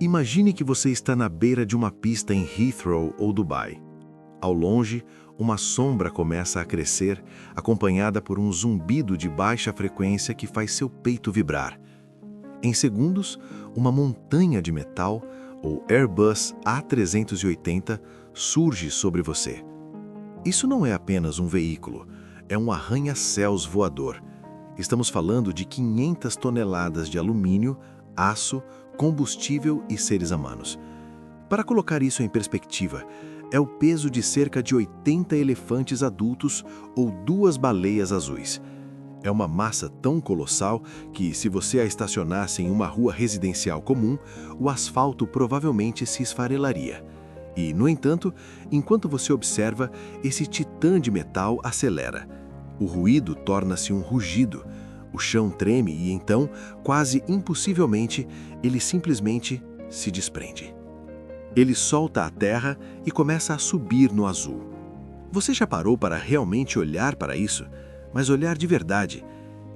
Imagine que você está na beira de uma pista em Heathrow ou Dubai. Ao longe, uma sombra começa a crescer, acompanhada por um zumbido de baixa frequência que faz seu peito vibrar. Em segundos, uma montanha de metal, ou Airbus A380, surge sobre você. Isso não é apenas um veículo, é um arranha-céus voador. Estamos falando de 500 toneladas de alumínio, aço, combustível e seres humanos. Para colocar isso em perspectiva, é o peso de cerca de 80 elefantes adultos ou 2 baleias azuis. É uma massa tão colossal que, se você a estacionasse em uma rua residencial comum, o asfalto provavelmente se esfarelaria. E, no entanto, enquanto você observa, esse titã de metal acelera. O ruído torna-se um rugido. O chão treme e então, quase impossivelmente, ele simplesmente se desprende. Ele solta a terra e começa a subir no azul. Você já parou para realmente olhar para isso? Mas olhar de verdade.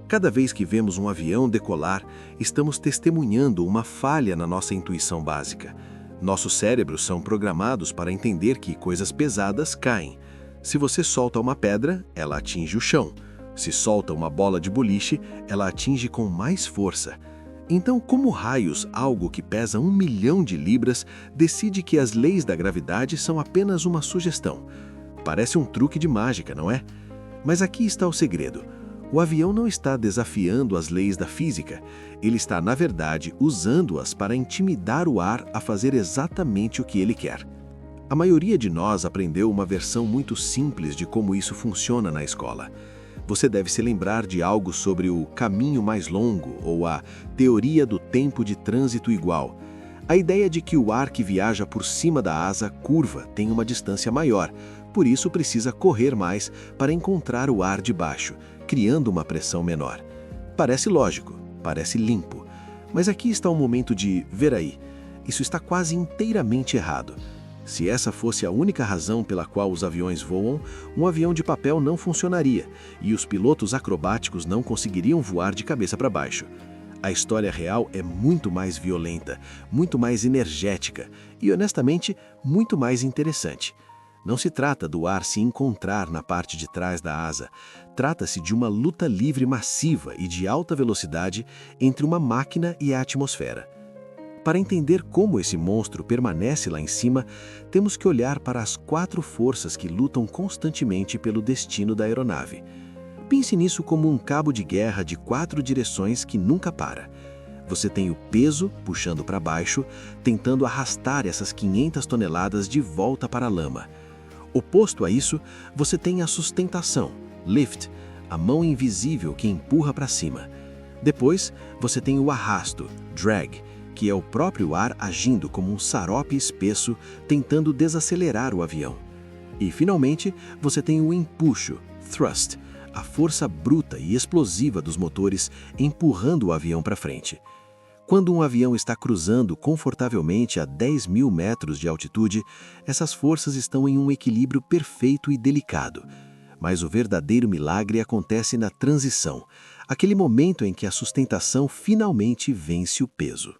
Cada vez que vemos um avião decolar, estamos testemunhando uma falha na nossa intuição básica. Nossos cérebros são programados para entender que coisas pesadas caem. Se você solta uma pedra, ela atinge o chão. Se solta uma bola de boliche, ela atinge com mais força. Então, como raios algo que pesa 1 milhão de libras decide que as leis da gravidade são apenas uma sugestão? Parece um truque de mágica, não é? Mas aqui está o segredo. O avião não está desafiando as leis da física. Ele está, na verdade, usando-as para intimidar o ar a fazer exatamente o que ele quer. A maioria de nós aprendeu uma versão muito simples de como isso funciona na escola. Você deve se lembrar de algo sobre o caminho mais longo ou a teoria do tempo de trânsito igual. A ideia de que o ar que viaja por cima da asa curva tem uma distância maior, por isso precisa correr mais para encontrar o ar de baixo, criando uma pressão menor. Parece lógico, parece limpo. Mas aqui está o momento de ver aí. Isso está quase inteiramente errado. Se essa fosse a única razão pela qual os aviões voam, um avião de papel não funcionaria e os pilotos acrobáticos não conseguiriam voar de cabeça para baixo. A história real é muito mais violenta, muito mais energética e, honestamente, muito mais interessante. Não se trata do ar se encontrar na parte de trás da asa. Trata-se de uma luta livre massiva e de alta velocidade entre uma máquina e a atmosfera. Para entender como esse monstro permanece lá em cima, temos que olhar para as 4 forças que lutam constantemente pelo destino da aeronave. Pense nisso como um cabo de guerra de 4 direções que nunca para. Você tem o peso puxando para baixo, tentando arrastar essas 500 toneladas de volta para a lama. Oposto a isso, você tem a sustentação, lift, a mão invisível que empurra para cima. Depois, você tem o arrasto, drag, que é o próprio ar agindo como um xarope espesso, tentando desacelerar o avião. E, finalmente, você tem o empuxo, thrust, a força bruta e explosiva dos motores empurrando o avião para frente. Quando um avião está cruzando confortavelmente a 10.000 metros de altitude, essas forças estão em um equilíbrio perfeito e delicado. Mas o verdadeiro milagre acontece na transição, aquele momento em que a sustentação finalmente vence o peso.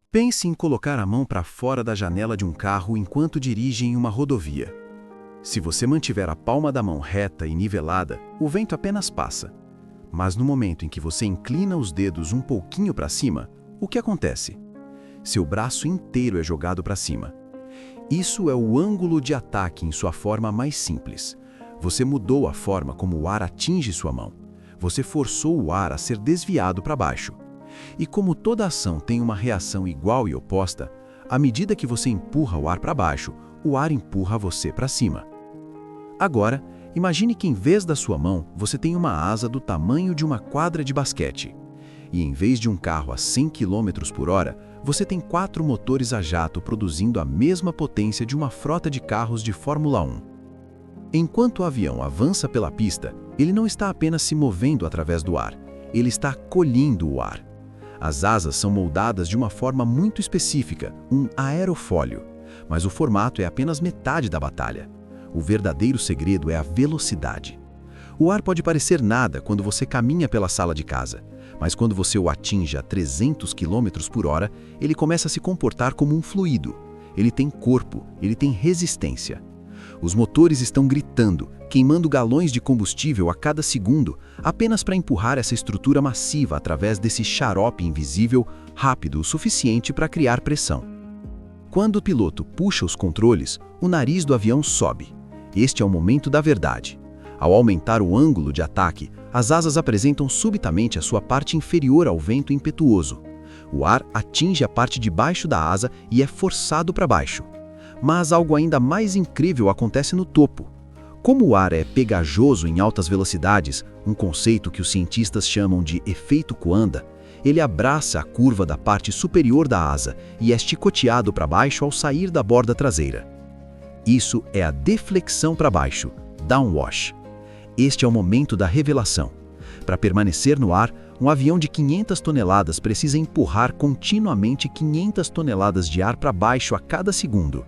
Pense em colocar a mão para fora da janela de um carro enquanto dirige em uma rodovia. Se você mantiver a palma da mão reta e nivelada, o vento apenas passa. Mas no momento em que você inclina os dedos um pouquinho para cima, o que acontece? Seu braço inteiro é jogado para cima. Isso é o ângulo de ataque em sua forma mais simples. Você mudou a forma como o ar atinge sua mão. Você forçou o ar a ser desviado para baixo. E como toda ação tem uma reação igual e oposta, à medida que você empurra o ar para baixo, o ar empurra você para cima. Agora, imagine que em vez da sua mão, você tem uma asa do tamanho de uma quadra de basquete. E em vez de um carro a 100 km por hora, você tem 4 motores a jato produzindo a mesma potência de uma frota de carros de Fórmula 1. Enquanto o avião avança pela pista, ele não está apenas se movendo através do ar, ele está colhendo o ar. As asas são moldadas de uma forma muito específica, um aerofólio, mas o formato é apenas metade da batalha. O verdadeiro segredo é a velocidade. O ar pode parecer nada quando você caminha pela sala de casa, Mas quando você o atinge a 300 km por hora, ele começa a se comportar como um fluido. Ele tem corpo, ele tem resistência. Os motores estão gritando, queimando galões de combustível a cada segundo, apenas para empurrar essa estrutura massiva através desse xarope invisível, rápido o suficiente para criar pressão. Quando o piloto puxa os controles, o nariz do avião sobe. Este é o momento da verdade. Ao aumentar o ângulo de ataque, as asas apresentam subitamente a sua parte inferior ao vento impetuoso. O ar atinge a parte de baixo da asa e é forçado para baixo. Mas algo ainda mais incrível acontece no topo. Como o ar é pegajoso em altas velocidades, um conceito que os cientistas chamam de efeito Coanda, ele abraça a curva da parte superior da asa e é chicoteado para baixo ao sair da borda traseira. Isso é a deflexão para baixo, downwash. Este é o momento da revelação. Para permanecer no ar, um avião de 500 toneladas precisa empurrar continuamente 500 toneladas de ar para baixo a cada segundo.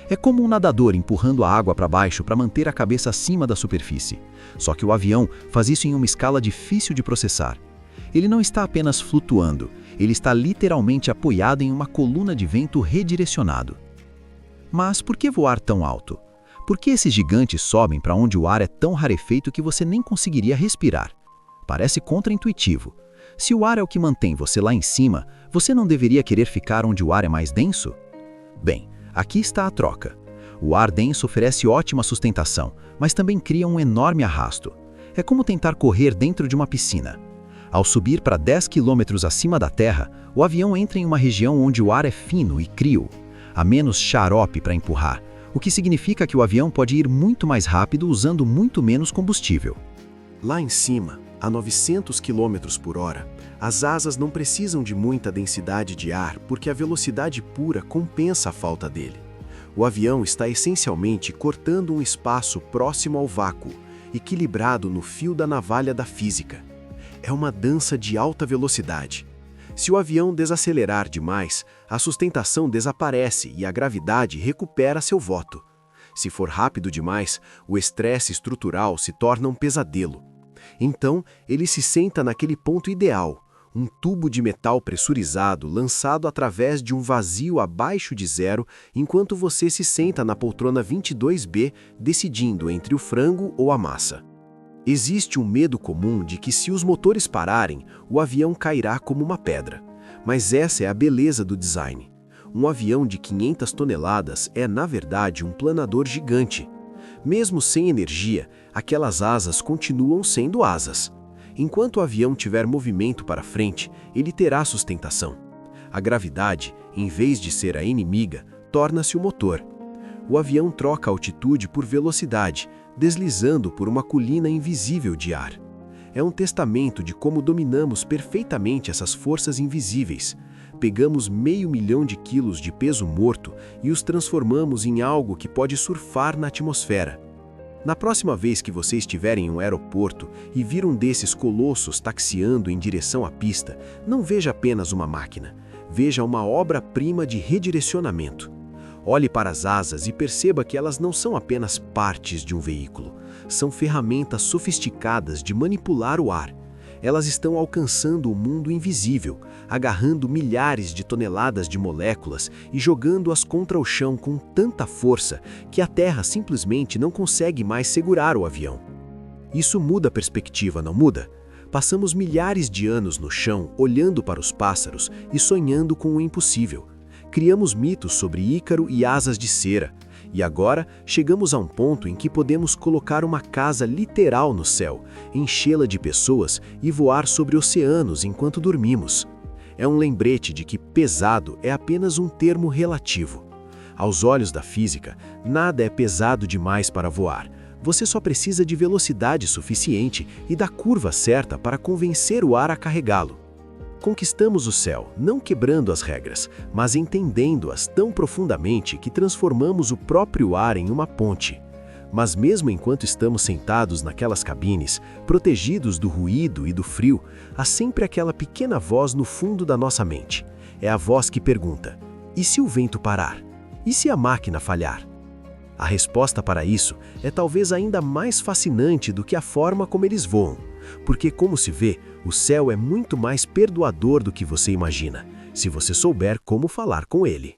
É como um nadador empurrando a água para baixo para manter a cabeça acima da superfície. Só que o avião faz isso em uma escala difícil de processar. Ele não está apenas flutuando, ele está literalmente apoiado em uma coluna de vento redirecionado. Mas por que voar tão alto? Por que esses gigantes sobem para onde o ar é tão rarefeito que você nem conseguiria respirar? Parece contraintuitivo. Se o ar é o que mantém você lá em cima, você não deveria querer ficar onde o ar é mais denso? Bem, aqui está a troca. O ar denso oferece ótima sustentação, mas também cria um enorme arrasto. É como tentar correr dentro de uma piscina. Ao subir para 10 km acima da terra, o avião entra em uma região onde o ar é fino e crio. Há menos xarope para empurrar, o que significa que o avião pode ir muito mais rápido usando muito menos combustível. Lá em cima, a 900 km por hora, as asas não precisam de muita densidade de ar porque a velocidade pura compensa a falta dele. O avião está essencialmente cortando um espaço próximo ao vácuo, equilibrado no fio da navalha da física. É uma dança de alta velocidade. Se o avião desacelerar demais, a sustentação desaparece e a gravidade recupera seu voto. Se for rápido demais, o estresse estrutural se torna um pesadelo. Então, ele se senta naquele ponto ideal, um tubo de metal pressurizado lançado através de um vazio abaixo de zero, enquanto você se senta na poltrona 22B, decidindo entre o frango ou a massa. Existe um medo comum de que se os motores pararem, o avião cairá como uma pedra. Mas essa é a beleza do design. Um avião de 500 toneladas é, na verdade, um planador gigante. Mesmo sem energia, aquelas asas continuam sendo asas. Enquanto o avião tiver movimento para frente, ele terá sustentação. A gravidade, em vez de ser a inimiga, torna-se o motor. O avião troca altitude por velocidade, deslizando por uma colina invisível de ar. É um testamento de como dominamos perfeitamente essas forças invisíveis. Pegamos 500 mil de quilos de peso morto e os transformamos em algo que pode surfar na atmosfera. Na próxima vez que você estiver em um aeroporto e vir um desses colossos taxiando em direção à pista, não veja apenas uma máquina, veja uma obra-prima de redirecionamento. Olhe para as asas e perceba que elas não são apenas partes de um veículo, são ferramentas sofisticadas de manipular o ar. Elas estão alcançando o mundo invisível, agarrando milhares de toneladas de moléculas e jogando-as contra o chão com tanta força que a Terra simplesmente não consegue mais segurar o avião. Isso muda a perspectiva, não muda? Passamos milhares de anos no chão olhando para os pássaros e sonhando com o impossível. Criamos mitos sobre Ícaro e asas de cera, e agora chegamos a um ponto em que podemos colocar uma casa literal no céu, enchê-la de pessoas e voar sobre oceanos enquanto dormimos. É um lembrete de que pesado é apenas um termo relativo. Aos olhos da física, nada é pesado demais para voar. Você só precisa de velocidade suficiente e da curva certa para convencer o ar a carregá-lo. Conquistamos o céu, não quebrando as regras, mas entendendo-as tão profundamente que transformamos o próprio ar em uma ponte. Mas mesmo enquanto estamos sentados naquelas cabines, protegidos do ruído e do frio, há sempre aquela pequena voz no fundo da nossa mente. É a voz que pergunta: e se o vento parar? E se a máquina falhar? A resposta para isso é talvez ainda mais fascinante do que a forma como eles voam. porque, como se vê, o céu é muito mais perdoador do que você imagina, se você souber como falar com ele.